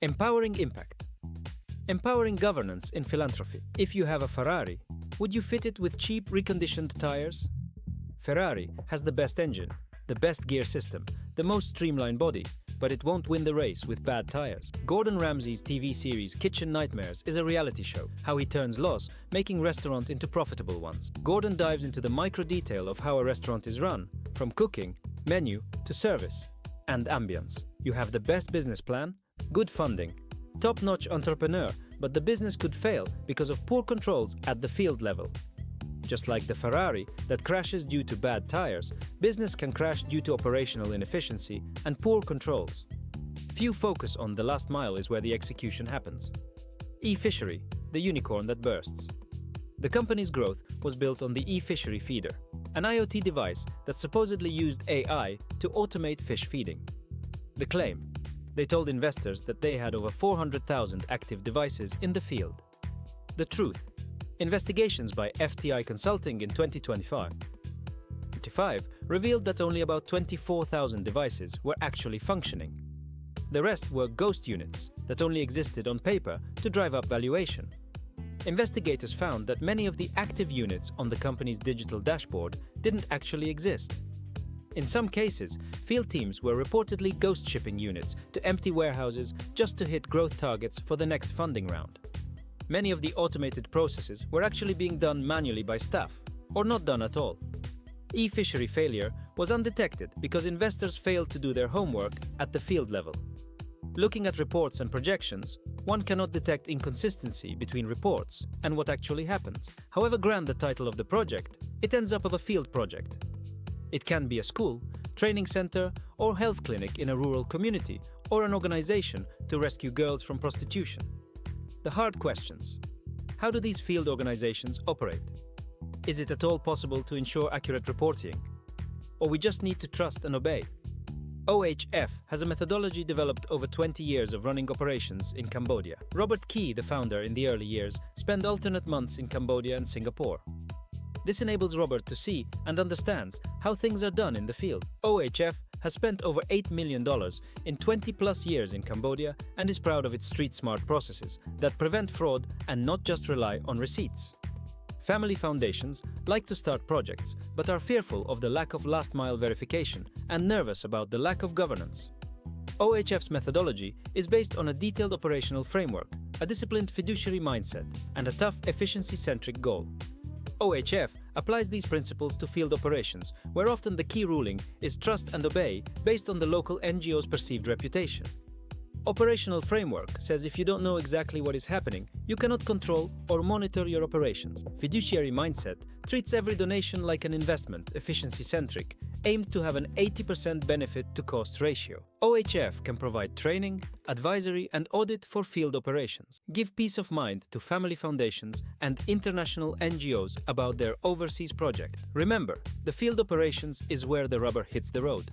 Empowering impact. Empowering governance in philanthropy. If you have a Ferrari, would you fit it with cheap reconditioned tires? Ferrari has the best engine, the best gear system, the most streamlined body, but it won't win the race with bad tires. Gordon Ramsay's TV series Kitchen Nightmares is a reality show, how he turns loss, making restaurants into profitable ones. Gordon dives into the micro detail of how a restaurant is run, from cooking, menu, to service, and ambience. You have the best business plan, good funding, top-notch entrepreneur, but the business could fail because of poor controls at the field level. Just like the Ferrari that crashes due to bad tires, business can crash due to operational inefficiency and poor controls. Few focus on the last mile is where the execution happens. E-Fishery, the unicorn that bursts. The company's growth was built on the E-Fishery feeder, an IoT device that supposedly used AI to automate fish feeding. The claim: they told investors that they had over 400,000 active devices in the field. The truth: investigations by FTI Consulting in 2025 revealed that only about 24,000 devices were actually functioning. The rest were ghost units that only existed on paper to drive up valuation. Investigators found that many of the active units on the company's digital dashboard didn't actually exist. In some cases, field teams were reportedly ghost shipping units to empty warehouses just to hit growth targets for the next funding round. Many of the automated processes were actually being done manually by staff, or not done at all. E-Fishery failure was undetected because investors failed to do their homework at the field level. Looking at reports and projections, one cannot detect inconsistency between reports and what actually happens. However grand the title of the project, it ends up of a field project. It can be a school, training center, or health clinic in a rural community, or an organization to rescue girls from prostitution. The hard questions: how do these field organizations operate? Is it at all possible to ensure accurate reporting? Or we just need to trust and obey? OHF has a methodology developed over 20 years of running operations in Cambodia. Robert Key, the founder in the early years, spent alternate months in Cambodia and Singapore. This enables Robert to see and understands how things are done in the field. OHF has spent over $8 million in 20-plus years in Cambodia and is proud of its street-smart processes that prevent fraud and not just rely on receipts. Family foundations like to start projects but are fearful of the lack of last-mile verification and nervous about the lack of governance. OHF's methodology is based on a detailed operational framework, a disciplined fiduciary mindset, and a tough efficiency-centric goal. OHF applies these principles to field operations, where often the key ruling is trust and obey based on the local NGO's perceived reputation. Operational framework says if you don't know exactly what is happening, you cannot control or monitor your operations. Fiduciary mindset treats every donation like an investment, efficiency-centric, aimed to have an 80% benefit-to-cost ratio. OHF can provide training, advisory, and audit for field operations. Give peace of mind to family foundations and international NGOs about their overseas project. Remember, the field operations is where the rubber hits the road.